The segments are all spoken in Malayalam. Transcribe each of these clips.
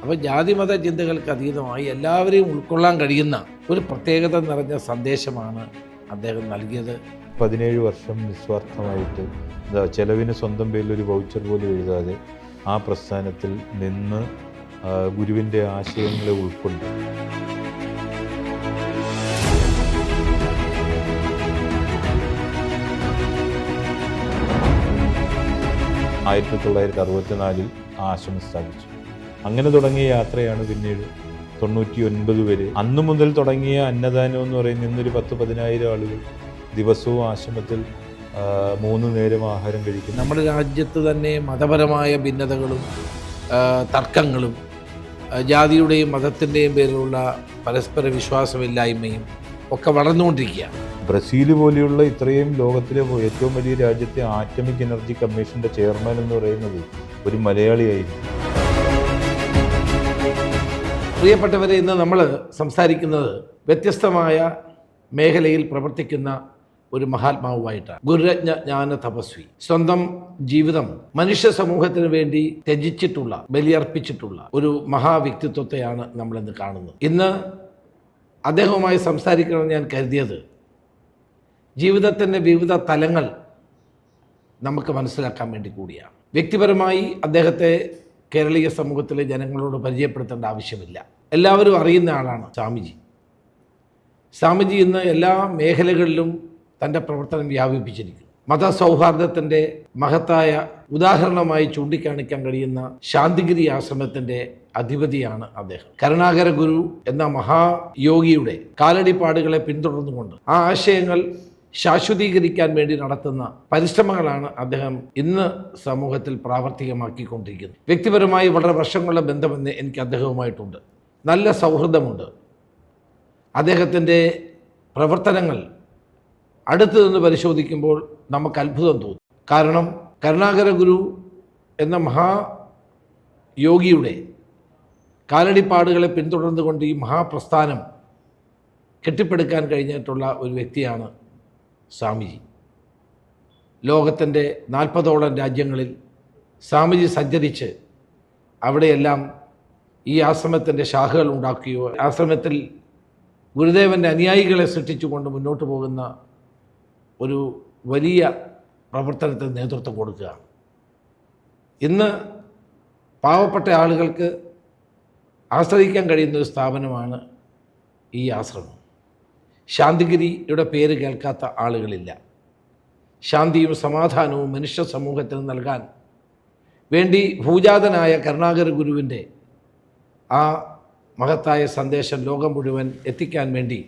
അപ്പോൾ ജാതിമത ചിന്തകൾക്ക് അതീതമായി എല്ലാവരെയും ഉൾക്കൊള്ളാൻ കഴിയുന്ന ഒരു പ്രത്യേകത നിറഞ്ഞ സന്ദേശമാണ് അദ്ദേഹം നൽകിയത്. 17 വർഷം നിസ്വാർത്ഥമായിട്ട് ചെലവിന് സ്വന്തം പേരിൽ ഒരു വൗച്ചർ പോലും എഴുതാതെ ആ പ്രസ്ഥാനത്തിൽ നിന്ന് ഗുരുവിൻ്റെ ആശയങ്ങളെ ഉൾക്കൊണ്ട് 1964 ആ ആശ്രമം സ്ഥാപിച്ചു. അങ്ങനെ തുടങ്ങിയ യാത്രയാണ് പിന്നീട് 99 വരെ. അന്നു മുതൽ തുടങ്ങിയ അന്നദാനം എന്ന് പറയുന്ന ഇന്നൊരു 10,000-10,000 ആളുകൾ ദിവസവും ആശ്രമത്തിൽ 3 നേരം ആഹാരം കഴിക്കുന്നു. നമ്മുടെ രാജ്യത്ത് തന്നെ മതപരമായ ഭിന്നതകളും തർക്കങ്ങളും ജാതിയുടെയും മതത്തിൻ്റെയും പേരിലുള്ള പരസ്പര വിശ്വാസമില്ലായ്മയും ഒക്കെ വളർന്നുകൊണ്ടിരിക്കുകയാണ്. ബ്രസീൽ പോലെയുള്ള ഇത്രയും ലോകത്തിലെ ഏറ്റവും വലിയ രാജ്യത്തെ ആറ്റമിക് എനർജി കമ്മീഷൻ്റെ ചെയർമാൻ എന്ന് പറയുന്നത് ഒരു മലയാളിയായിരുന്നു. പ്രിയപ്പെട്ടവരെ, ഇന്ന് നമ്മൾ സംസാരിക്കുന്നത് വ്യത്യസ്തമായ മേഖലയിൽ പ്രവർത്തിക്കുന്ന ഒരു മഹാത്മാവുമായിട്ടാണ്. ഗുരുരത്ന ജ്ഞാന തപസ്വി. സ്വന്തം ജീവിതം മനുഷ്യ സമൂഹത്തിന് വേണ്ടി ത്യജിച്ചിട്ടുള്ള, ബലിയർപ്പിച്ചിട്ടുള്ള ഒരു മഹാവ്യക്തിത്വത്തെയാണ് നമ്മളിന്ന് കാണുന്നത്. ഇന്ന് അദ്ദേഹവുമായി സംസാരിക്കണമെന്ന് ഞാൻ കരുതിയത് ജീവിതത്തിൻ്റെ വിവിധ തലങ്ങൾ നമുക്ക് മനസ്സിലാക്കാൻ വേണ്ടി കൂടിയാണ്. വ്യക്തിപരമായി അദ്ദേഹത്തെ കേരളീയ സമൂഹത്തിലെ ജനങ്ങളോട് പരിചയപ്പെടുത്തേണ്ട ആവശ്യമില്ല. എല്ലാവരും അറിയുന്ന ആളാണ് സ്വാമിജി. സ്വാമിജി ഇന്ന് എല്ലാ മേഖലകളിലും തൻ്റെ പ്രവർത്തനം വ്യാപിപ്പിച്ചിരിക്കുന്നു. മതസൗഹാർദ്ദത്തിൻ്റെ മഹത്തായ ഉദാഹരണമായി ചൂണ്ടിക്കാണിക്കാൻ കഴിയുന്ന ശാന്തിഗിരി ആശ്രമത്തിൻ്റെ അധിപതിയാണ് അദ്ദേഹം. കരുണാകര ഗുരു എന്ന മഹായോഗിയുടെ കാലടിപ്പാടുകളെ പിന്തുടർന്നുകൊണ്ട് ആ ആശയങ്ങൾ ശാശ്വതീകരിക്കാൻ വേണ്ടി നടത്തുന്ന പരിശ്രമങ്ങളാണ് അദ്ദേഹം ഇന്ന് സമൂഹത്തിൽ പ്രാവർത്തികമാക്കിക്കൊണ്ടിരിക്കുന്നത്. വ്യക്തിപരമായി വളരെ വർഷങ്ങളുടെ ബന്ധമെന്ന് എനിക്ക് അദ്ദേഹവുമായിട്ടുണ്ട്. നല്ല സൗഹൃദമുണ്ട്. അദ്ദേഹത്തിൻ്റെ പ്രവർത്തനങ്ങൾ അടുത്തു നിന്ന് പരിശോധിക്കുമ്പോൾ നമുക്ക് അത്ഭുതം തോന്നും. കാരണം കരുണാകര ഗുരു എന്ന മഹായോഗിയുടെ കാലടിപ്പാടുകളെ പിന്തുടർന്നുകൊണ്ട് ഈ മഹാപ്രസ്ഥാനം കെട്ടിപ്പടുക്കാൻ കഴിഞ്ഞിട്ടുള്ള ഒരു വ്യക്തിയാണ് സ്വാമിജി. ലോകത്തിൻ്റെ 40ഓളം രാജ്യങ്ങളിൽ സ്വാമിജി സഞ്ചരിച്ച് അവിടെയെല്ലാം ഈ ആശ്രമത്തിൻ്റെ ശാഖകൾ ഉണ്ടാക്കുകയോ ആശ്രമത്തിൽ ഗുരുദേവൻ്റെ അനുയായികളെ സൃഷ്ടിച്ചുകൊണ്ട് മുന്നോട്ട് പോകുന്ന ഒരു വലിയ പ്രവർത്തനത്തിന് നേതൃത്വം കൊടുക്കുകയാണ്. ഇന്ന് പാവപ്പെട്ട ആളുകൾക്ക് ആശ്രയിക്കാൻ കഴിയുന്ന ഒരു സ്ഥാപനമാണ് ഈ ആശ്രമം. ശാന്തിഗിരിയുടെ പേര് കേൾക്കാത്ത ആളുകളില്ല. ശാന്തിയും സമാധാനവും മനുഷ്യ സമൂഹത്തിന് നൽകാൻ വേണ്ടി ഭൂജാതനായ കരുണാകര ഗുരുവിൻ്റെ ആ മഹത്തായ സന്ദേശം ലോകം മുഴുവൻ എത്തിക്കാൻ വേണ്ടി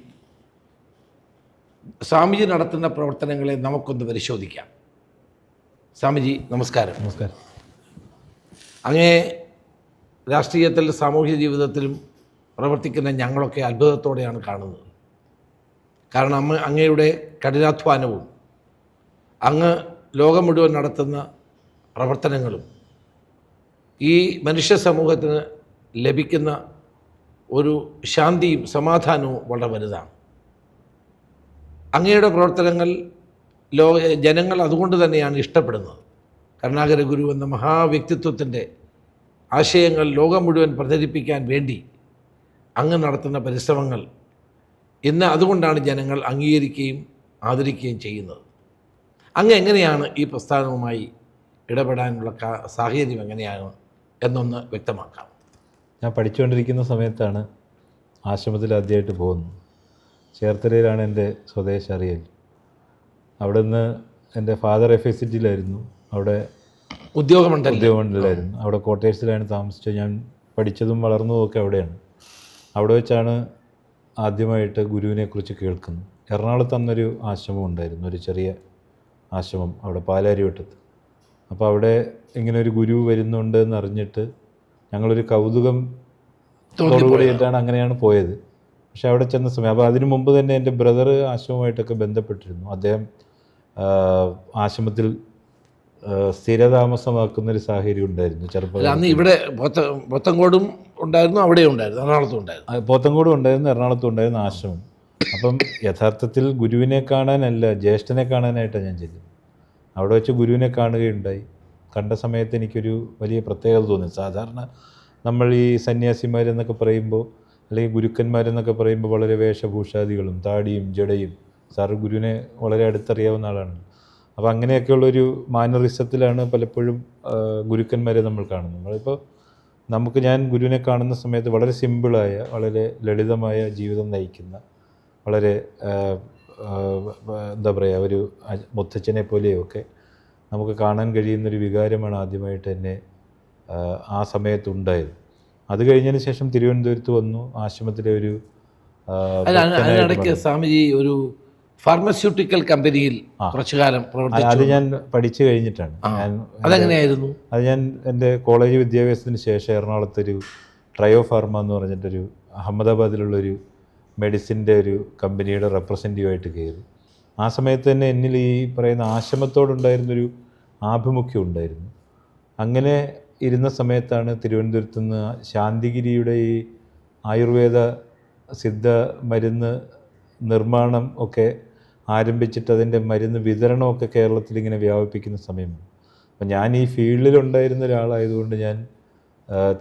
സ്വാമിജി നടത്തുന്ന പ്രവർത്തനങ്ങളെ നമുക്കൊന്ന് പരിശോധിക്കാം. സ്വാമിജി നമസ്കാരം. നമസ്കാരം. അങ്ങേ രാഷ്ട്രീയത്തിൽ സാമൂഹ്യ ജീവിതത്തിലും പ്രവർത്തിക്കുന്ന ഞങ്ങളൊക്കെ അത്ഭുതത്തോടെയാണ് കാണുന്നത്. കാരണം അങ്ങയുടെ കഠിനാധ്വാനവും അങ്ങ് ലോകം മുഴുവൻ നടത്തുന്ന പ്രവർത്തനങ്ങളും ഈ മനുഷ്യ സമൂഹത്തിന് ലഭിക്കുന്ന ഒരു ശാന്തിയും സമാധാനവും വളരെ വലുതാണ്. അങ്ങയുടെ പ്രവർത്തനങ്ങൾ ജനങ്ങൾ അതുകൊണ്ട് തന്നെയാണ് ഇഷ്ടപ്പെടുന്നത്. കരുണാകര ഗുരു എന്ന മഹാവ്യക്തിത്വത്തിൻ്റെ ആശയങ്ങൾ ലോകം മുഴുവൻ പ്രചരിപ്പിക്കാൻ വേണ്ടി അങ്ങ് നടത്തുന്ന പരിശ്രമങ്ങൾ ഇന്ന് അതുകൊണ്ടാണ് ജനങ്ങൾ അംഗീകരിക്കുകയും ആദരിക്കുകയും ചെയ്യുന്നത്. അങ്ങ് എങ്ങനെയാണ് ഈ പ്രസ്ഥാനവുമായി ഇടപെടാനുള്ള സാഹചര്യം എങ്ങനെയാണ് എന്നൊന്ന് വ്യക്തമാക്കാം. ഞാൻ പഠിച്ചുകൊണ്ടിരിക്കുന്ന സമയത്താണ് ആശ്രമത്തിൽ ആദ്യമായിട്ട് പോകുന്നത്. ചേർത്തലയിലാണ് എൻ്റെ സ്വദേശം അറിയൽ. അവിടെ നിന്ന് എൻ്റെ ഫാദർ FICറ്റിലായിരുന്നു. അവിടെ ഉദ്യോഗമണ്ഡലമായിരുന്നു. അവിടെ ക്വാർട്ടേഴ്സിലാണ് താമസിച്ചത്. ഞാൻ പഠിച്ചതും വളർന്നതുമൊക്കെ അവിടെയാണ്. അവിടെ വെച്ചാണ് ആദ്യമായിട്ട് ഗുരുവിനെക്കുറിച്ച് കേൾക്കുന്നത്. എറണാകുളത്ത് അന്നൊരു ആശ്രമം ഉണ്ടായിരുന്നു, ഒരു ചെറിയ ആശ്രമം അവിടെ പാലാരിവട്ടത്ത്. അപ്പോൾ അവിടെ ഇങ്ങനെ ഒരു ഗുരു വരുന്നുണ്ട് എന്നറിഞ്ഞിട്ട് ഞങ്ങളൊരു കൗതുകം തോടുകൂടിയിട്ടാണ് അങ്ങനെയാണ് പോയത്. പക്ഷെ അവിടെ ചെന്ന സമയം അപ്പോൾ അതിനു മുമ്പ് തന്നെ എൻ്റെ ബ്രദർ ആശ്രമമായിട്ടൊക്കെ ബന്ധപ്പെട്ടിരുന്നു. അദ്ദേഹം ആശ്രമത്തിൽ സ്ഥിരതാമസമാക്കുന്നൊരു സാഹചര്യം ഉണ്ടായിരുന്നു ചെറുപ്പം. അന്ന് ഇവിടെ പോത്തങ്കോടും ഉണ്ടായിരുന്നു, അവിടെ ഉണ്ടായിരുന്നു, എറണാകുളത്തും ഉണ്ടായിരുന്നു. പോത്തങ്കോടും ഉണ്ടായിരുന്നു, എറണാകുളത്തും ഉണ്ടായിരുന്നു ആശ്രമം. അപ്പം യഥാർത്ഥത്തിൽ ഗുരുവിനെ കാണാനല്ല, ജ്യേഷ്ഠനെ കാണാനായിട്ടാണ് ഞാൻ ചെല്ലുന്നത്. അവിടെ വെച്ച് ഗുരുവിനെ കാണുകയുണ്ടായി. കണ്ട സമയത്ത് എനിക്കൊരു വലിയ പ്രത്യേകത തോന്നി. സാധാരണ നമ്മൾ ഈ സന്യാസിമാരെന്നൊക്കെ പറയുമ്പോൾ അല്ലെങ്കിൽ ഗുരുക്കന്മാരെന്നൊക്കെ പറയുമ്പോൾ വളരെ വേഷഭൂഷാദികളും താടിയും ജടയും സാറ് ഗുരുവിനെ വളരെ അടുത്തറിയാവുന്ന ആളാണ്. അപ്പോൾ അങ്ങനെയൊക്കെയുള്ളൊരു മാനറിസത്തിലാണ് പലപ്പോഴും ഗുരുക്കന്മാരെ നമ്മൾ കാണുന്നത്. നമ്മളിപ്പോൾ ഞാൻ ഗുരുവിനെ കാണുന്ന സമയത്ത് വളരെ സിമ്പിളായ വളരെ ലളിതമായ ജീവിതം നയിക്കുന്ന വളരെ എന്താ പറയുക ഒരു മുത്തച്ഛനെ പോലെയൊക്കെ നമുക്ക് കാണാൻ കഴിയുന്നൊരു വികാരമാണ് ആദ്യമായിട്ട് എന്നെ ആ സമയത്തുണ്ടായത്. അത് കഴിഞ്ഞതിന് ശേഷം തിരുവനന്തപുരത്ത് വന്നു. ആശ്രമത്തിലെ ഒരു അതിനിടയ്ക്ക് സ്വാമിജി ഒരു ഫാർമസ്യൂട്ടിക്കൽ കമ്പനിയിൽ കുറച്ചു കാലം പ്രവർത്തിച്ചു. അത് ഞാൻ പഠിച്ചു കഴിഞ്ഞിട്ടാണ്. അതെങ്ങനെയായിരുന്നു? അത് ഞാൻ എൻ്റെ കോളേജ് വിദ്യാഭ്യാസത്തിന് ശേഷം എറണാകുളത്തൊരു ട്രയോ ഫാർമ എന്ന് പറഞ്ഞിട്ടൊരു അഹമ്മദാബാദിലുള്ളൊരു മെഡിസിൻ്റെ ഒരു കമ്പനിയുടെ റെപ്രസെൻറ്റേറ്റീവായിട്ട് കയറി. ആ സമയത്ത് തന്നെ എന്നിൽ ഈ പറയുന്ന ആശ്രമത്തോടുണ്ടായിരുന്നൊരു ആഭിമുഖ്യം ഉണ്ടായിരുന്നു. അങ്ങനെ ഇരുന്ന സമയത്താണ് തിരുവനന്തപുരത്ത് നിന്ന് ശാന്തിഗിരിയുടെ ഈ ആയുർവേദ സിദ്ധ മരുന്ന് നിർമ്മാണം ഒക്കെ ആരംഭിച്ചിട്ട് അതിൻ്റെ മരുന്ന് വിതരണമൊക്കെ കേരളത്തിൽ ഇങ്ങനെ വ്യാപിപ്പിക്കുന്ന സമയമാണ്. അപ്പം ഞാൻ ഈ ഫീൽഡിലുണ്ടായിരുന്ന ഒരാളായതുകൊണ്ട് ഞാൻ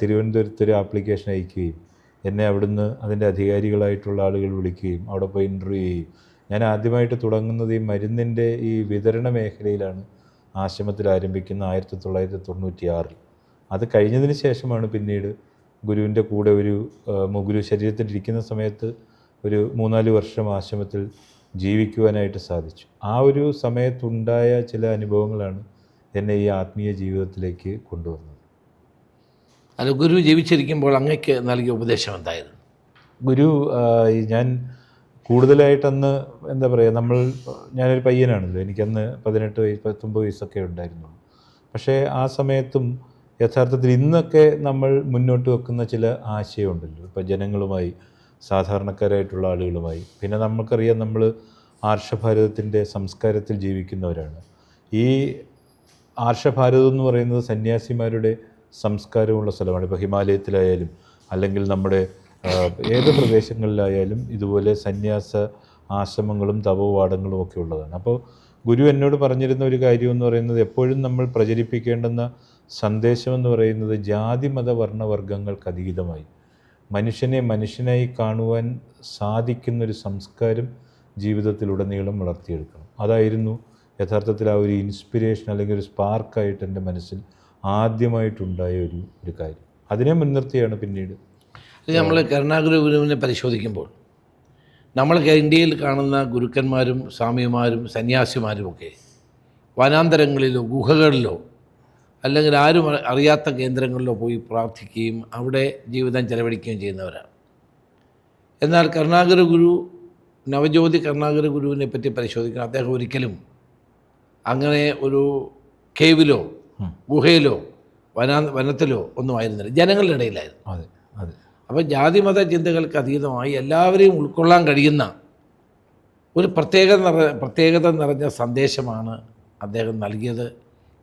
തിരുവനന്തപുരത്ത് ഒരു ആപ്ലിക്കേഷൻ അയക്കുകയും എന്നെ അവിടുന്ന് അതിൻ്റെ അധികാരികളായിട്ടുള്ള ആളുകൾ വിളിക്കുകയും അവിടെ പോയി ഇൻ്റർവ്യൂ ചെയ്യും. ഞാൻ ആദ്യമായിട്ട് തുടങ്ങുന്നത് ഈ മരുന്നിൻ്റെ ഈ വിതരണ മേഖലയിലാണ് ആശ്രമത്തിൽ ആരംഭിക്കുന്ന 1996. അത് കഴിഞ്ഞതിന് ശേഷമാണ് പിന്നീട് ഗുരുവിൻ്റെ കൂടെ ഒരു ഗുരു ശരീരത്തിലിരിക്കുന്ന സമയത്ത് ഒരു 3-4 വർഷം ആശ്രമത്തിൽ ജീവിക്കുവാനായിട്ട് സാധിച്ചു. ആ ഒരു സമയത്തുണ്ടായ ചില അനുഭവങ്ങളാണ് എന്നെ ഈ ആത്മീയ ജീവിതത്തിലേക്ക് കൊണ്ടുവന്നത്. അല്ല, ഗുരു ജീവിച്ചിരിക്കുമ്പോൾ അങ്ങക്ക് നൽകിയ ഉപദേശം എന്തായിരുന്നു? ഗുരു ഞാൻ കൂടുതലായിട്ടന്ന് എന്താ പറയുക, ഞാനൊരു പയ്യനാണല്ലോ, എനിക്കന്ന് 18 വയസ്സ് 19 വയസ്സൊക്കെ ഉണ്ടായിരുന്നു. പക്ഷേ ആ സമയത്തും യഥാർത്ഥത്തിൽ ഇന്നൊക്കെ നമ്മൾ മുന്നോട്ട് വെക്കുന്ന ചില ആശയമുണ്ടല്ലോ, ഇപ്പോൾ ജനങ്ങളുമായി സാധാരണക്കാരായിട്ടുള്ള ആളുകളുമായി. പിന്നെ നമുക്കറിയാം നമ്മൾ ആർഷഭാരതത്തിൻ്റെ സംസ്കാരത്തിൽ ജീവിക്കുന്നവരാണ്. ഈ ആർഷഭാരതം എന്ന് പറയുന്നത് സന്യാസിമാരുടെ സംസ്കാരമുള്ള സ്ഥലമാണ്. ഇപ്പോൾ ഹിമാലയത്തിലായാലും അല്ലെങ്കിൽ നമ്മുടെ ഏത് പ്രദേശങ്ങളിലായാലും ഇതുപോലെ സന്യാസ ആശ്രമങ്ങളും തപോവാടങ്ങളും ഒക്കെ ഉള്ളതാണ്. അപ്പോൾ ഗുരു എന്നോട് പറഞ്ഞിരുന്ന ഒരു കാര്യം എന്ന് പറയുന്നത്, എപ്പോഴും നമ്മൾ പ്രചരിപ്പിക്കേണ്ടുന്ന സന്ദേശമെന്ന് പറയുന്നത് ജാതി മത വർണ്ണവർഗങ്ങൾക്ക് അതീതമായി മനുഷ്യനെ മനുഷ്യനായി കാണുവാൻ സാധിക്കുന്നൊരു സംസ്കാരം ജീവിതത്തിലുടനീളം വളർത്തിയെടുക്കണം. അതായിരുന്നു യഥാർത്ഥത്തിൽ ആ ഒരു ഇൻസ്പിരേഷൻ അല്ലെങ്കിൽ ഒരു സ്പാർക്കായിട്ട് എൻ്റെ മനസ്സിൽ ആദ്യമായിട്ടുണ്ടായ ഒരു കാര്യം. അതിനെ മുൻനിർത്തിയാണ് പിന്നീട് നമ്മൾ കരുണാകര ഗുരുവിനെ പരിശോധിക്കുമ്പോൾ നമ്മൾ ഇന്ത്യയിൽ കാണുന്ന ഗുരുക്കന്മാരും സ്വാമിമാരും സന്യാസിമാരുമൊക്കെ വനാന്തരങ്ങളിലോ ഗുഹകളിലോ അല്ലെങ്കിൽ ആരും അറിയാത്ത കേന്ദ്രങ്ങളിലോ പോയി പ്രാർത്ഥിക്കുകയും അവിടെ ജീവിതം ചെലവഴിക്കുകയും ചെയ്യുന്നവരാണ്. എന്നാൽ കരുണാകര ഗുരു, നവജ്യോതി കരുണാകര ഗുരുവിനെ പറ്റി പരിശോധിക്കണം. അദ്ദേഹം ഒരിക്കലും അങ്ങനെ ഒരു കേവിലോ ഗുഹയിലോ വനത്തിലോ ഒന്നും ആയിരുന്നില്ല, ജനങ്ങളുടെ ഇടയിലായിരുന്നു. അതെ അതെ. അപ്പോൾ ജാതിമത ചിന്തകൾക്ക് അതീതമായി എല്ലാവരെയും ഉൾക്കൊള്ളാൻ കഴിയുന്ന ഒരു പ്രത്യേകത നിറഞ്ഞ സന്ദേശമാണ് അദ്ദേഹം നൽകിയത്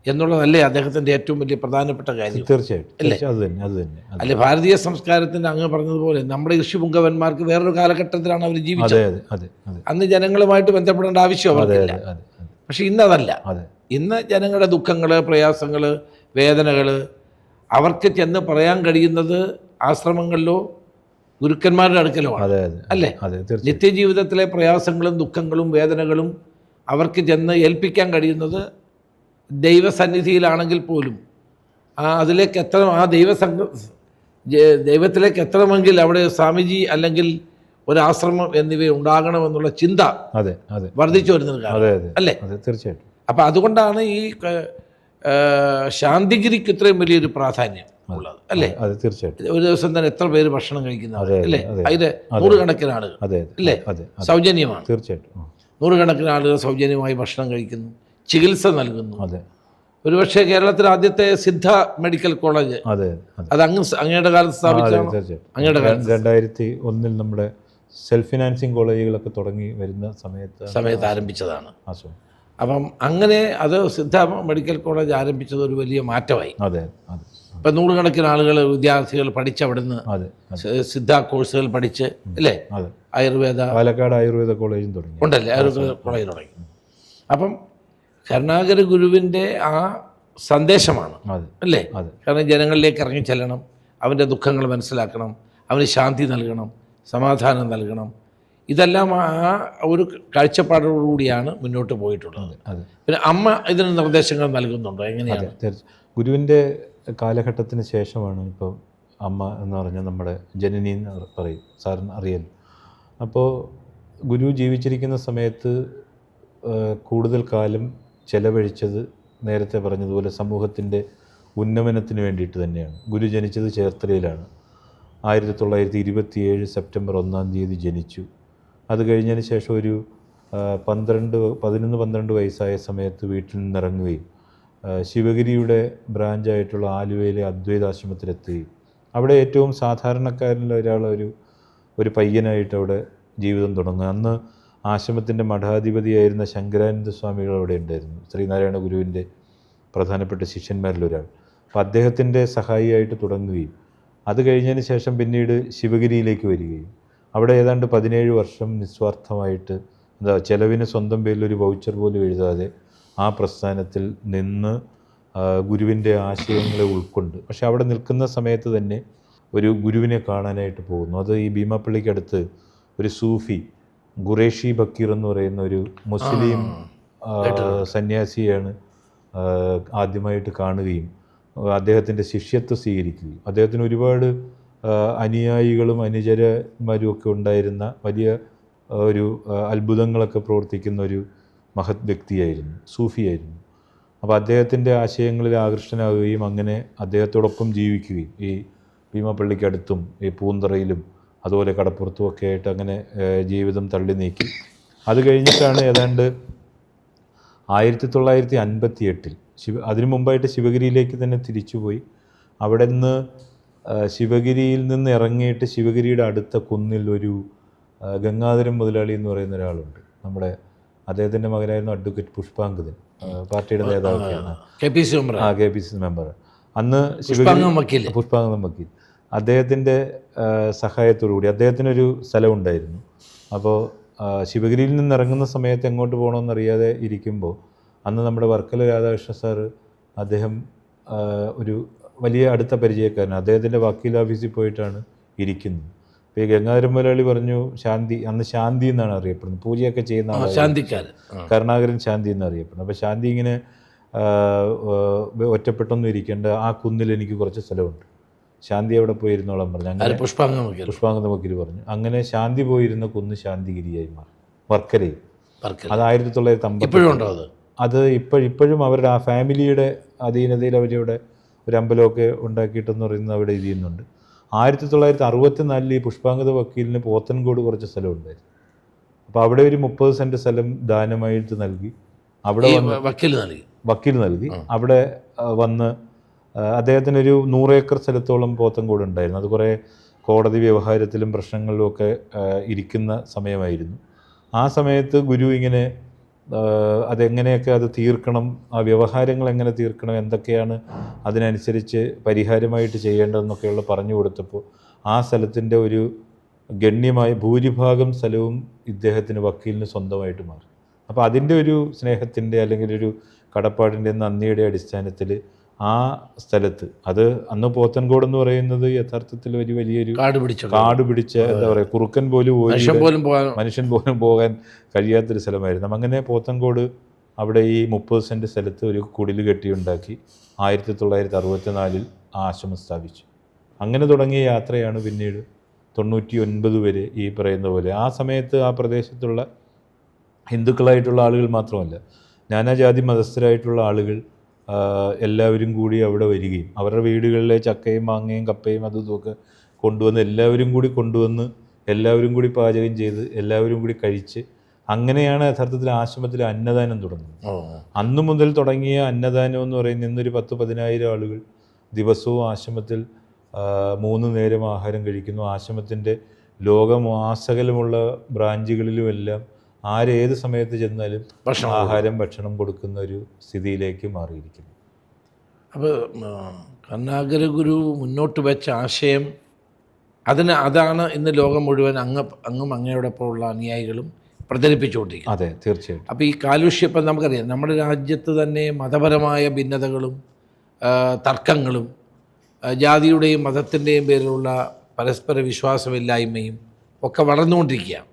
എന്നുള്ളതല്ലേ അദ്ദേഹത്തിൻ്റെ ഏറ്റവും വലിയ പ്രധാനപ്പെട്ട കാര്യം. തീർച്ചയായിട്ടും അല്ലേ? അത് തന്നെ. അല്ലെ, ഭാരതീയ സംസ്കാരത്തിൻ്റെ അങ്ങ് പറഞ്ഞതുപോലെ നമ്മുടെ ഋഷിപുങ്കവന്മാർക്ക് വേറൊരു കാലഘട്ടത്തിലാണ് അവർ ജീവിച്ചത്. അന്ന് ജനങ്ങളുമായിട്ട് ബന്ധപ്പെടേണ്ട ആവശ്യം അവർക്കില്ല. പക്ഷെ ഇന്നതല്ല. ഇന്ന് ജനങ്ങളുടെ ദുഃഖങ്ങൾ, പ്രയാസങ്ങൾ, വേദനകൾ അവർക്ക് ചെന്ന് പറയാൻ കഴിയുന്നത് ആശ്രമങ്ങളിലോ ഗുരുക്കന്മാരുടെ അടുക്കലോ ആണ്. അല്ലേ? നിത്യജീവിതത്തിലെ പ്രയാസങ്ങളും ദുഃഖങ്ങളും വേദനകളും അവർക്ക് ചെന്ന് ഏൽപ്പിക്കാൻ കഴിയുന്നത് ദൈവസന്നിധിയിലാണെങ്കിൽ പോലും അതിലേക്ക് എത്തണം. ആ ദൈവത്തിലേക്ക് എത്തണമെങ്കിൽ അവിടെ സ്വാമിജി അല്ലെങ്കിൽ ഒരാശ്രമം എന്നിവ ഉണ്ടാകണമെന്നുള്ള ചിന്ത വർദ്ധിച്ചു വരുന്നത് കാരണം. അല്ലേ? തീർച്ചയായിട്ടും. അപ്പം അതുകൊണ്ടാണ് ഈ ശാന്തിഗിരിക്ക് ഇത്രയും വലിയൊരു പ്രാധാന്യം ഉള്ളത്. അല്ലേ? തീർച്ചയായിട്ടും. ഒരു ദിവസം തന്നെ എത്ര പേര് ഭക്ഷണം കഴിക്കുന്നവർ, അല്ലേ? അതിന് നൂറുകണക്കിന് ആളുകൾ, അല്ലേ? സൗജന്യമാണ്. തീർച്ചയായിട്ടും. നൂറുകണക്കിന് ആളുകൾ സൗജന്യമായി ഭക്ഷണം കഴിക്കുന്നു, ചികിത്സ നൽകുന്നു. ഒരുപക്ഷെ കേരളത്തിൽ ആദ്യത്തെ സിദ്ധ മെഡിക്കൽ കോളേജ് അത് അങ്ങയുടെ കാലത്ത് സ്ഥാപിച്ചാണ്. അങ്ങയുടെ കാലത്ത് 2001 നമ്മുടെ സെൽഫ് ഫിനാൻസിങ് കോളേജുകളൊക്കെ തുടങ്ങി വരുന്ന സമയത്ത് ആരംഭിച്ചതാണ്. അപ്പം അങ്ങനെ അത് സിദ്ധ മെഡിക്കൽ കോളേജ് ആരംഭിച്ചത് ഒരു വലിയ മാറ്റമായി. ഇപ്പം നൂറുകണക്കിന് ആളുകൾ, വിദ്യാർത്ഥികൾ പഠിച്ച് അവിടുന്ന് സിദ്ധ കോഴ്സുകൾ പഠിച്ച്, അല്ലേ? ആയുർവേദ പാലക്കാട് ആയുർവേദ കോളേജും തുടങ്ങി ഉണ്ടല്ലേ? ആയുർവേദ കോളേജ് തുടങ്ങി. അപ്പം കരുണാകര ഗുരുവിൻ്റെ ആ സന്ദേശമാണ്, അല്ലേ? കാരണം ജനങ്ങളിലേക്ക് ഇറങ്ങി ചെല്ലണം, അവൻ്റെ ദുഃഖങ്ങൾ മനസ്സിലാക്കണം, അവന് ശാന്തി നൽകണം, സമാധാനം നൽകണം. ഇതെല്ലാം ആ ഒരു കാഴ്ചപ്പാടോടുകൂടിയാണ് മുന്നോട്ട് പോയിട്ടുള്ളത്. പിന്നെ അമ്മ ഇതിന് നിർദ്ദേശങ്ങൾ നൽകുന്നുണ്ടോ? എങ്ങനെയാണ്? ഗുരുവിൻ്റെ കാലഘട്ടത്തിന് ശേഷമാണ് ഇപ്പോൾ അമ്മ എന്ന് പറഞ്ഞാൽ നമ്മുടെ ജനനി എന്ന് പറയും, സാറിന് അറിയാലോ. അപ്പോൾ ഗുരു ജീവിച്ചിരിക്കുന്ന സമയത്ത് കൂടുതൽ കാലം ചെലവഴിച്ചത് നേരത്തെ പറഞ്ഞതുപോലെ സമൂഹത്തിൻ്റെ ഉന്നമനത്തിന് വേണ്ടിയിട്ട് തന്നെയാണ്. ഗുരു ജനിച്ചത് ചേർത്തലയിലാണ്. 1927 സെപ്റ്റംബർ 1 ജനിച്ചു. അത് കഴിഞ്ഞതിന് ശേഷം ഒരു 11-12 വയസ്സായ സമയത്ത് വീട്ടിൽ നിന്നിറങ്ങുകയും ശിവഗിരിയുടെ ബ്രാഞ്ചായിട്ടുള്ള ആലുവയിലെ അദ്വൈതാശ്രമത്തിലെത്തുകയും അവിടെ ഏറ്റവും സാധാരണക്കാരിൽ ഒരു പയ്യനായിട്ട് അവിടെ ജീവിതം തുടങ്ങുക. അന്ന് ആശ്രമത്തിൻ്റെ മഠാധിപതിയായിരുന്ന ശങ്കരാനന്ദ സ്വാമികൾ അവിടെ ഉണ്ടായിരുന്നു, ശ്രീനാരായണ ഗുരുവിൻ്റെ പ്രധാനപ്പെട്ട ശിഷ്യന്മാരിലൊരാൾ. അപ്പോൾ അദ്ദേഹത്തിൻ്റെ സഹായിയായിട്ട് തുടങ്ങുകയും അത് കഴിഞ്ഞതിന് ശേഷം പിന്നീട് ശിവഗിരിയിലേക്ക് വരികയും അവിടെ ഏതാണ്ട് 17 വർഷം നിസ്വാർത്ഥമായിട്ട് ചെലവിന് സ്വന്തം പേരിൽ ഒരു വൗച്ചർ പോലും എഴുതാതെ ആ പ്രസ്ഥാനത്തിൽ നിന്ന് ഗുരുവിൻ്റെ ആശയങ്ങളെ ഉൾക്കൊണ്ട്, പക്ഷെ അവിടെ നിൽക്കുന്ന സമയത്ത് തന്നെ ഒരു ഗുരുവിനെ കാണാനായിട്ട് പോകുന്നു. അത് ഈ ഭീമാപ്പള്ളിക്കടുത്ത് ഒരു സൂഫി ഖുറേഷി ബക്കീർ എന്ന് പറയുന്ന ഒരു മുസ്ലിം സന്യാസിയാണ് ആദ്യമായിട്ട് കാണുകയും അദ്ദേഹത്തിൻ്റെ ശിഷ്യത്വം സ്വീകരിക്കുകയും അദ്ദേഹത്തിന് ഒരുപാട് അനുയായികളും അനുചരന്മാരും ഒക്കെ ഉണ്ടായിരുന്ന വലിയ ഒരു അത്ഭുതങ്ങളൊക്കെ പ്രവർത്തിക്കുന്ന ഒരു മഹത് വ്യക്തിയായിരുന്നു, സൂഫിയായിരുന്നു. അപ്പോൾ അദ്ദേഹത്തിൻ്റെ ആശയങ്ങളിൽ ആകർഷനാവുകയും അങ്ങനെ അദ്ദേഹത്തോടൊപ്പം ജീവിക്കുകയും ഈ ഭീമാപ്പള്ളിക്കടുത്തും ഈ പൂന്തറയിലും അതുപോലെ കടപ്പുറത്തും ഒക്കെ ആയിട്ട് അങ്ങനെ ജീവിതം തള്ളി നീക്കി. അത് കഴിഞ്ഞിട്ടാണ് ഏതാണ്ട് 1958 അതിനു മുമ്പായിട്ട് ശിവഗിരിയിലേക്ക് തന്നെ തിരിച്ചുപോയി. അവിടെ നിന്ന് ശിവഗിരിയിൽ നിന്ന് ഇറങ്ങിയിട്ട് ശിവഗിരിയുടെ അടുത്ത കുന്നിൽ ഒരു ഗംഗാധരൻ മുതലാളി എന്ന് പറയുന്ന ഒരാളുണ്ട്. നമ്മുടെ അദ്ദേഹത്തിൻ്റെ മകനായിരുന്നു അഡ്വക്കേറ്റ് പുഷ്പാങ്കദൻ, പാർട്ടിയുടെ നേതാവൊക്കെയാണ്, KPCC മെമ്പർ. അന്ന് പുഷ്പാങ്കദൻ വക്കീൽ. അദ്ദേഹത്തിൻ്റെ സഹായത്തോടുകൂടി അദ്ദേഹത്തിനൊരു സ്ഥലമുണ്ടായിരുന്നു. അപ്പോൾ ശിവഗിരിയിൽ നിന്ന് ഇറങ്ങുന്ന സമയത്ത് എങ്ങോട്ട് പോകണമെന്നറിയാതെ ഇരിക്കുമ്പോൾ അന്ന് നമ്മുടെ വർക്കല രാധാകൃഷ്ണ സാറ് അദ്ദേഹം ഒരു വലിയ അടുത്ത പരിചയക്കാരൻ, അദ്ദേഹത്തിൻ്റെ വക്കീൽ ഓഫീസിൽ പോയിട്ടാണ് ഇരിക്കുന്നത്. അപ്പോൾ ഈ ഗംഗാധരൻ മുതലാളി പറഞ്ഞു ശാന്തി, അന്ന് ശാന്തി എന്നാണ് അറിയപ്പെടുന്നത്, പൂജയൊക്കെ ചെയ്യുന്ന ശാന്തിക്കാരൻ, കരുണാകരൻ ശാന്തി എന്ന് അറിയപ്പെടുന്നത്. അപ്പോൾ ശാന്തി ഇങ്ങനെ ഒറ്റപ്പെട്ടൊന്നും ഇരിക്കേണ്ട, ആ കുന്നിൽ എനിക്ക് കുറച്ച് സ്ഥലമുണ്ട്, ശാന്തി അവിടെ പോയിരുന്നോളം പറഞ്ഞു. അങ്ങനെ പുഷ്പാങ്കദ വക്കീൽ പറഞ്ഞു. അങ്ങനെ ശാന്തി പോയിരുന്ന കുന്ന് ശാന്തിഗിരിയായി മാറി, വർക്കരയിൽ. അത് 1950 അത് ഇപ്പോഴും അവരുടെ ആ ഫാമിലിയുടെ അധീനതയിൽ അവരവിടെ ഒരു അമ്പലമൊക്കെ ഉണ്ടാക്കിയിട്ടെന്ന് പറയുന്നത് അവിടെ ഇത് ചെയ്യുന്നുണ്ട്. 1964 ഈ പുഷ്പാങ്കദ വക്കീലിന് പോത്തൻകോട് കുറച്ച് സ്ഥലം ഉണ്ടായിരുന്നു. അപ്പോൾ അവിടെ ഒരു 30 സെൻറ്റ് സ്ഥലം ദാനമായിട്ട് നൽകി. അവിടെ വക്കീൽ നൽകി. അവിടെ വന്ന് അദ്ദേഹത്തിനൊരു 100 ഏക്കർ സ്ഥലത്തോളം പോത്തൻകോട് ഉണ്ടായിരുന്നു. അത് കുറേ കോടതി വ്യവഹാരത്തിലും പ്രശ്നങ്ങളിലും ഒക്കെ ഇരിക്കുന്ന സമയമായിരുന്നു. ആ സമയത്ത് ഗുരു ഇങ്ങനെ അതെങ്ങനെയൊക്കെ അത് തീർക്കണം, ആ വ്യവഹാരങ്ങൾ എങ്ങനെ തീർക്കണം, എന്തൊക്കെയാണ് അതിനനുസരിച്ച് പരിഹാരമായിട്ട് ചെയ്യേണ്ടതെന്നൊക്കെയുള്ള പറഞ്ഞു കൊടുത്തപ്പോൾ ആ സ്ഥലത്തിൻ്റെ ഒരു ഗണ്യമായ ഭൂരിഭാഗം സ്ഥലവും ഇദ്ദേഹത്തിന് വക്കീലിന് സ്വന്തമായിട്ട് മാറി. അപ്പോൾ അതിൻ്റെ ഒരു സ്നേഹത്തിൻ്റെ അല്ലെങ്കിൽ ഒരു കടപ്പാടിൻ്റെ നന്ദിയുടെ അടിസ്ഥാനത്തിൽ ആ സ്ഥലത്ത്, അത് അന്ന് പോത്തൻകോട് എന്ന് പറയുന്നത് യഥാർത്ഥത്തിൽ ഒരു വലിയൊരു കാട് പിടിച്ച എന്താ പറയുക, കുറുക്കൻ പോലും മനുഷ്യൻ പോലും പോകാൻ കഴിയാത്തൊരു സ്ഥലമായിരുന്നു. അങ്ങനെ പോത്തൻകോട് അവിടെ ഈ 30 സെൻറ്റ് സ്ഥലത്ത് ഒരു കുടിൽ കെട്ടിയുണ്ടാക്കി 1964 ആ ആശ്രമം സ്ഥാപിച്ചു. അങ്ങനെ തുടങ്ങിയ യാത്രയാണ് പിന്നീട് 99 വരെ ഈ പറയുന്ന പോലെ. ആ സമയത്ത് ആ പ്രദേശത്തുള്ള ഹിന്ദുക്കളായിട്ടുള്ള ആളുകൾ മാത്രമല്ല, നാനാജാതി മതസ്ഥരായിട്ടുള്ള ആളുകൾ എല്ലാവരും കൂടി അവിടെ വരികയും അവരുടെ വീടുകളിലെ ചക്കയും മാങ്ങയും കപ്പയും അതും ഇതൊക്കെ കൊണ്ടുവന്ന് എല്ലാവരും കൂടി പാചകം ചെയ്ത് എല്ലാവരും കൂടി കഴിച്ച്, അങ്ങനെയാണ് യഥാർത്ഥത്തിൽ ആശ്രമത്തിൽ അന്നദാനം തുടങ്ങുന്നത്. അന്നു മുതൽ തുടങ്ങിയ അന്നദാനം എന്ന് പറയുന്നത് ഇന്നൊരു 10-10,000 ആളുകൾ ദിവസവും ആശ്രമത്തിൽ 3 നേരം ആഹാരം കഴിക്കുന്നു. ആശ്രമത്തിൻ്റെ ലോകമാസകലമുള്ള ബ്രാഞ്ചുകളിലുമെല്ലാം ആരേത് സമയത്ത് ചെന്നാലും ഭക്ഷണം കൊടുക്കുന്ന ഒരു സ്ഥിതിയിലേക്ക് മാറിയിരിക്കുന്നു. അപ്പോൾ കരുണാകര ഗുരു മുന്നോട്ട് വെച്ച ആശയം അതാണ് ഇന്ന് ലോകം മുഴുവൻ അങ്ങും അങ്ങയോടൊപ്പം ഉള്ള അനുയായികളും പ്രചരിപ്പിച്ചുകൊണ്ടിരിക്കുന്നത്. അതെ, തീർച്ചയായിട്ടും. അപ്പോൾ ഈ കാലുഷ്യം, ഇപ്പം നമുക്കറിയാം നമ്മുടെ രാജ്യത്ത് തന്നെ മതപരമായ ഭിന്നതകളും തർക്കങ്ങളും ജാതിയുടെയും മതത്തിൻ്റെയും പേരിലുള്ള പരസ്പര വിശ്വാസമില്ലായ്മയും ഒക്കെ വളർന്നുകൊണ്ടിരിക്കുകയാണ്.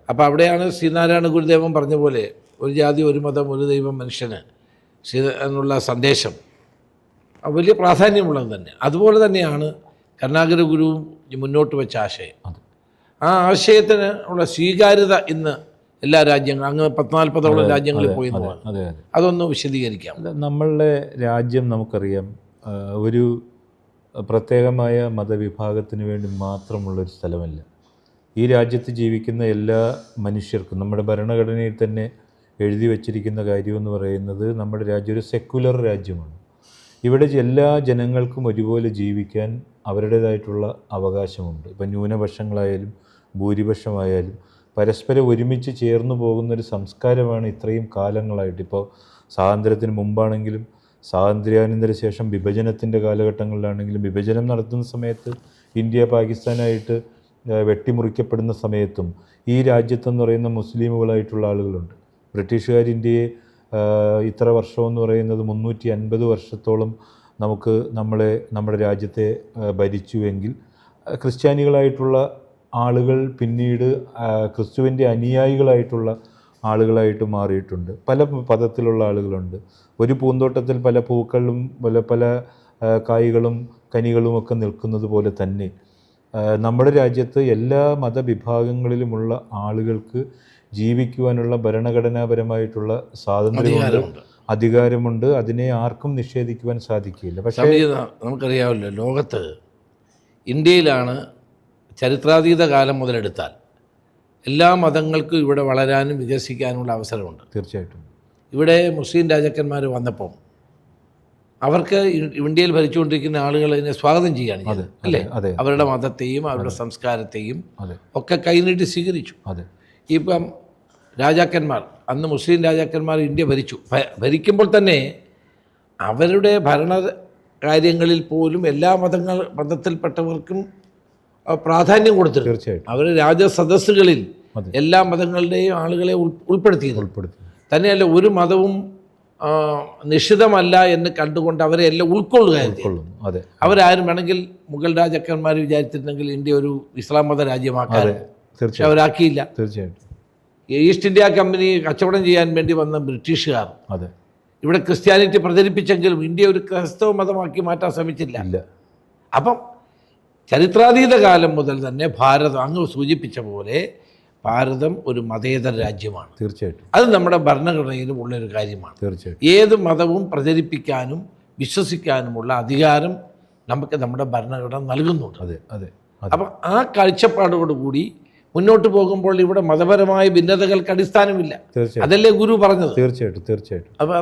അപ്പോൾ അവിടെയാണ് ശ്രീനാരായണ ഗുരുദേവൻ പറഞ്ഞ പോലെ ഒരു ജാതി ഒരു മതം ഒരു ദൈവം മനുഷ്യന് എന്നുള്ള സന്ദേശം വലിയ പ്രാധാന്യമുള്ളത് തന്നെ. അതുപോലെ തന്നെയാണ് കരുണാകര ഗുരുവും മുന്നോട്ട് വെച്ച ആശയം. ആ ആശയത്തിന് ഉള്ള സ്വീകാര്യത ഇന്ന് എല്ലാ രാജ്യങ്ങളും, അങ്ങ് 40-40ഓളം രാജ്യങ്ങളിൽ പോയി അതൊന്ന് വിശദീകരിക്കാം. നമ്മളുടെ രാജ്യം നമുക്കറിയാം ഒരു പ്രത്യേകമായ മതവിഭാഗത്തിന് വേണ്ടി മാത്രമുള്ളൊരു സ്ഥലമല്ല. ഈ രാജ്യത്ത് ജീവിക്കുന്ന എല്ലാ മനുഷ്യർക്കും നമ്മുടെ ഭരണഘടനയിൽ തന്നെ എഴുതി വച്ചിരിക്കുന്ന കാര്യമെന്ന് പറയുന്നത് നമ്മുടെ രാജ്യം ഒരു സെക്കുലർ രാജ്യമാണ്. ഇവിടെ എല്ലാ ജനങ്ങൾക്കും ഒരുപോലെ ജീവിക്കാൻ അവരുടേതായിട്ടുള്ള അവകാശമുണ്ട്. ഇപ്പം ന്യൂനപക്ഷങ്ങളായാലും ഭൂരിപക്ഷമായാലും പരസ്പരം ഒരുമിച്ച് ചേർന്ന് പോകുന്നൊരു സംസ്കാരമാണ് ഇത്രയും കാലങ്ങളായിട്ട്. ഇപ്പോൾ സ്വാതന്ത്ര്യത്തിന് മുമ്പാണെങ്കിലും സ്വാതന്ത്ര്യാനന്തര ശേഷം വിഭജനത്തിൻ്റെ കാലഘട്ടങ്ങളിലാണെങ്കിലും വിഭജനം നടത്തുന്ന സമയത്ത് ഇന്ത്യ പാകിസ്ഥാനായിട്ട് വെട്ടിമുറിക്കപ്പെടുന്ന സമയത്തും ഈ രാജ്യത്തെന്ന് പറയുന്ന മുസ്ലിമുകളായിട്ടുള്ള ആളുകളുണ്ട്. ബ്രിട്ടീഷുകാർ ഇന്ത്യയെ ഇത്ര വർഷമെന്ന് പറയുന്നത് 350 വർഷത്തോളം നമ്മുടെ രാജ്യത്തെ ഭരിച്ചുവെങ്കിൽ ക്രിസ്ത്യാനികളായിട്ടുള്ള ആളുകൾ പിന്നീട് ക്രിസ്തുവിൻ്റെ അനുയായികളായിട്ടുള്ള ആളുകളായിട്ട് മാറിയിട്ടുണ്ട്. പല പദത്തിലുള്ള ആളുകളുണ്ട്. ഒരു പൂന്തോട്ടത്തിൽ പല പൂക്കളും പല കായ്കളും കനികളുമൊക്കെ നിൽക്കുന്നത് പോലെ തന്നെ നമ്മുടെ രാജ്യത്ത് എല്ലാ മതവിഭാഗങ്ങളിലുമുള്ള ആളുകൾക്ക് ജീവിക്കുവാനുള്ള ഭരണഘടനാപരമായിട്ടുള്ള സ്വാതന്ത്ര്യമുണ്ട്, അധികാരമുണ്ട്. അതിനെ ആർക്കും നിഷേധിക്കുവാൻ സാധിക്കില്ല. പക്ഷേ നമുക്കറിയാമല്ലോ, ലോകത്ത് ഇന്ത്യയിലാണ് ചരിത്രാതീത കാലം മുതലെടുത്താൽ എല്ലാ മതങ്ങൾക്കും ഇവിടെ വളരാനും വികസിക്കാനുള്ള അവസരമുണ്ട്. തീർച്ചയായിട്ടും ഇവിടെ മുസ്ലിം രാജാക്കന്മാർ വന്നപ്പം അവർക്ക് ഇന്ത്യയിൽ ഭരിച്ചുകൊണ്ടിരിക്കുന്ന ആളുകൾ അതിനെ സ്വാഗതം ചെയ്യുകയാണ് ചെയ്തത്, അല്ലേ? അവരുടെ മതത്തെയും അവരുടെ സംസ്കാരത്തെയും ഒക്കെ കൈനീട്ടി സ്വീകരിച്ചു. ഇപ്പം രാജാക്കന്മാർ, അന്ന് മുസ്ലിം രാജാക്കന്മാർ ഇന്ത്യ ഭരിക്കുമ്പോൾ തന്നെ അവരുടെ ഭരണ കാര്യങ്ങളിൽ പോലും എല്ലാ മതത്തിൽപ്പെട്ടവർക്കും പ്രാധാന്യം കൊടുത്തിരുന്നു. തീർച്ചയായിട്ടും അവർ രാജസദസ്സുകളിൽ എല്ലാ മതങ്ങളുടെയും ആളുകളെ ഉൾപ്പെടുത്തി. തന്നെയല്ല, ഒരു മതവും നിഷിദ്ധമല്ല എന്ന് കണ്ടുകൊണ്ട് അവരെ എല്ലാം ഉൾക്കൊള്ളുകയായിരുന്നു. അവരാരും വേണമെങ്കിൽ മുഗൾ രാജാക്കന്മാർ വിചാരിച്ചിരുന്നെങ്കിൽ ഇന്ത്യ ഒരു ഇസ്ലാം മത രാജ്യമാക്കാൻ, പക്ഷെ അവരാക്കിയില്ല. തീർച്ചയായിട്ടും ഈസ്റ്റ് ഇന്ത്യ കമ്പനി കച്ചവടം ചെയ്യാൻ വേണ്ടി വന്ന ബ്രിട്ടീഷുകാർ ഇവിടെ ക്രിസ്ത്യാനിറ്റി പ്രചരിപ്പിച്ചെങ്കിലും ഇന്ത്യ ഒരു ക്രൈസ്തവ മതമാക്കി മാറ്റാൻ ശ്രമിച്ചില്ല. അപ്പം ചരിത്രാതീത കാലം മുതൽ തന്നെ ഭാരതം, അങ്ങ് സൂചിപ്പിച്ച പോലെ ഭാരതം ഒരു മതേതര രാജ്യമാണ്. തീർച്ചയായിട്ടും അത് നമ്മുടെ ഭരണഘടനയിലും ഉള്ളൊരു കാര്യമാണ്. തീർച്ചയായിട്ടും ഏത് മതവും പ്രചരിപ്പിക്കാനും വിശ്വസിക്കാനുമുള്ള അധികാരം നമുക്ക് നമ്മുടെ ഭരണഘടന നൽകുന്നുണ്ട്. അപ്പം ആ കാഴ്ചപ്പാടോടുകൂടി മുന്നോട്ട് പോകുമ്പോൾ ഇവിടെ മതപരമായ ഭിന്നതകൾക്ക് അടിസ്ഥാനമില്ല. അതല്ലേ ഗുരു പറഞ്ഞത്? തീർച്ചയായിട്ടും അപ്പോൾ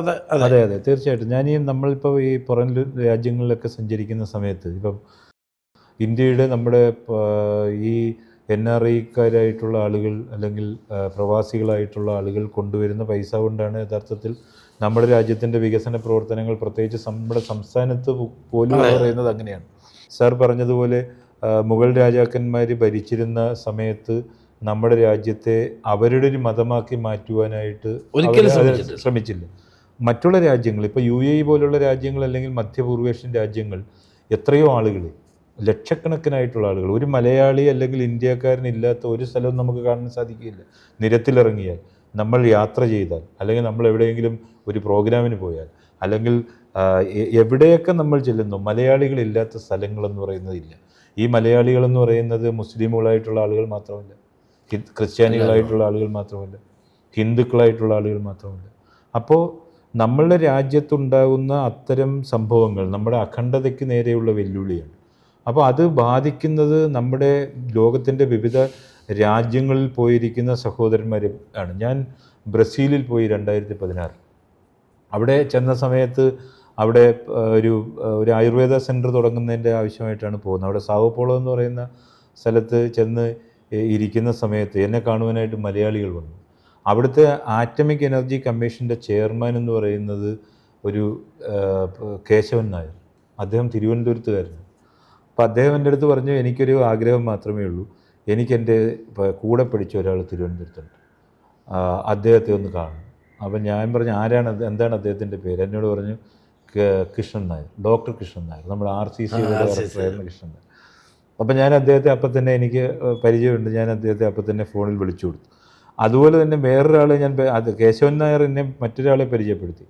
അതെ തീർച്ചയായിട്ടും. നമ്മളിപ്പോൾ ഈ പുറം രാജ്യങ്ങളിലൊക്കെ സഞ്ചരിക്കുന്ന സമയത്ത് ഇപ്പം ഇന്ത്യയുടെ നമ്മുടെ ഈ NRIക്കാരായിട്ടുള്ള ആളുകൾ അല്ലെങ്കിൽ പ്രവാസികളായിട്ടുള്ള ആളുകൾ കൊണ്ടുവരുന്ന പൈസ കൊണ്ടാണ് യഥാർത്ഥത്തിൽ നമ്മുടെ രാജ്യത്തിൻ്റെ വികസന പ്രവർത്തനങ്ങൾ, പ്രത്യേകിച്ച് നമ്മുടെ സംസ്ഥാനത്ത് പോലും പറയുന്നത് അങ്ങനെയാണ്. സാർ പറഞ്ഞതുപോലെ മുഗൾ രാജാക്കന്മാർ ഭരിച്ചിരുന്ന സമയത്ത് നമ്മുടെ രാജ്യത്തെ അവരുടെ ഒരു മതമാക്കി മാറ്റുവാനായിട്ട് ശ്രമിച്ചില്ല. മറ്റുള്ള രാജ്യങ്ങൾ, ഇപ്പോൾ UAE പോലുള്ള രാജ്യങ്ങൾ അല്ലെങ്കിൽ മധ്യപൂർവേഷ്യൻ രാജ്യങ്ങൾ, എത്രയോ ആളുകൾ, ലക്ഷക്കണക്കിനായിട്ടുള്ള ആളുകൾ, ഒരു മലയാളി അല്ലെങ്കിൽ ഇന്ത്യക്കാരനില്ലാത്ത ഒരു സ്ഥലവും നമുക്ക് കാണാൻ സാധിക്കില്ല. നിരത്തിലിറങ്ങിയാൽ, നമ്മൾ യാത്ര ചെയ്താൽ, അല്ലെങ്കിൽ നമ്മൾ എവിടെയെങ്കിലും ഒരു പ്രോഗ്രാമിന് പോയാൽ, അല്ലെങ്കിൽ എവിടെയൊക്കെ നമ്മൾ ചെല്ലുന്നു, മലയാളികളില്ലാത്ത സ്ഥലങ്ങളെന്ന് പറയുന്നതില്ല. ഈ മലയാളികളെന്ന് പറയുന്നത് മുസ്ലിമുകളായിട്ടുള്ള ആളുകൾ മാത്രമല്ല, ക്രിസ്ത്യാനികളായിട്ടുള്ള ആളുകൾ മാത്രമല്ല, ഹിന്ദുക്കളായിട്ടുള്ള ആളുകൾ മാത്രമല്ല. അപ്പോൾ നമ്മളുടെ രാജ്യത്തുണ്ടാകുന്ന അത്തരം സംഭവങ്ങൾ നമ്മുടെ അഖണ്ഡതയ്ക്ക് നേരെയുള്ള വെല്ലുവിളിയാണ്. അപ്പോൾ അത് ബാധിക്കുന്നത് നമ്മുടെ ലോകത്തിൻ്റെ വിവിധ രാജ്യങ്ങളിൽ പോയിരിക്കുന്ന സഹോദരന്മാർ ആണ്. ഞാൻ ബ്രസീലിൽ പോയി 2016. അവിടെ ചെന്ന സമയത്ത് അവിടെ ഒരു ആയുർവേദ സെൻറ്റർ തുടങ്ങുന്നതിൻ്റെ ആവശ്യമായിട്ടാണ് പോകുന്നത്. അവിടെ സാവോപോളോ എന്ന് പറയുന്ന സ്ഥലത്ത് ചെന്ന് ഇരിക്കുന്ന സമയത്ത് എന്നെ കാണുവാനായിട്ട് മലയാളികൾ വന്നു. അവിടുത്തെ ആറ്റമിക് എനർജി കമ്മീഷൻ്റെ ചെയർമാൻ എന്ന് പറയുന്നത് ഒരു കേശവൻ നായർ. അദ്ദേഹം തിരുവനന്തപുരത്തുകാരനാണ്. അപ്പോൾ അദ്ദേഹം എൻ്റെ അടുത്ത് പറഞ്ഞു, എനിക്കൊരു ആഗ്രഹം മാത്രമേ ഉള്ളൂ, എനിക്കെൻ്റെ കൂടെ പഠിച്ച ഒരാൾ തിരുവനന്തപുരത്തുണ്ട്, അദ്ദേഹത്തെ ഒന്ന് കാണും. അപ്പം ഞാൻ പറഞ്ഞു, എന്താണ് അദ്ദേഹത്തിൻ്റെ പേര്? എന്നോട് പറഞ്ഞു, കൃഷ്ണൻ നായർ, ഡോക്ടർ കൃഷ്ണൻ നായർ, നമ്മുടെ RCC ഡയറക്ടറായിരുന്ന കൃഷ്ണൻ നായർ. അപ്പം ഞാൻ അദ്ദേഹത്തെ അപ്പം തന്നെ, എനിക്ക് പരിചയമുണ്ട്, ഞാൻ അദ്ദേഹത്തെ അപ്പം തന്നെ ഫോണിൽ വിളിച്ചു കൊടുത്തു. അതുപോലെ തന്നെ വേറൊരാളെ ഞാൻ, അത് കേശവൻ നായർ എന്നെ മറ്റൊരാളെ പരിചയപ്പെടുത്തി.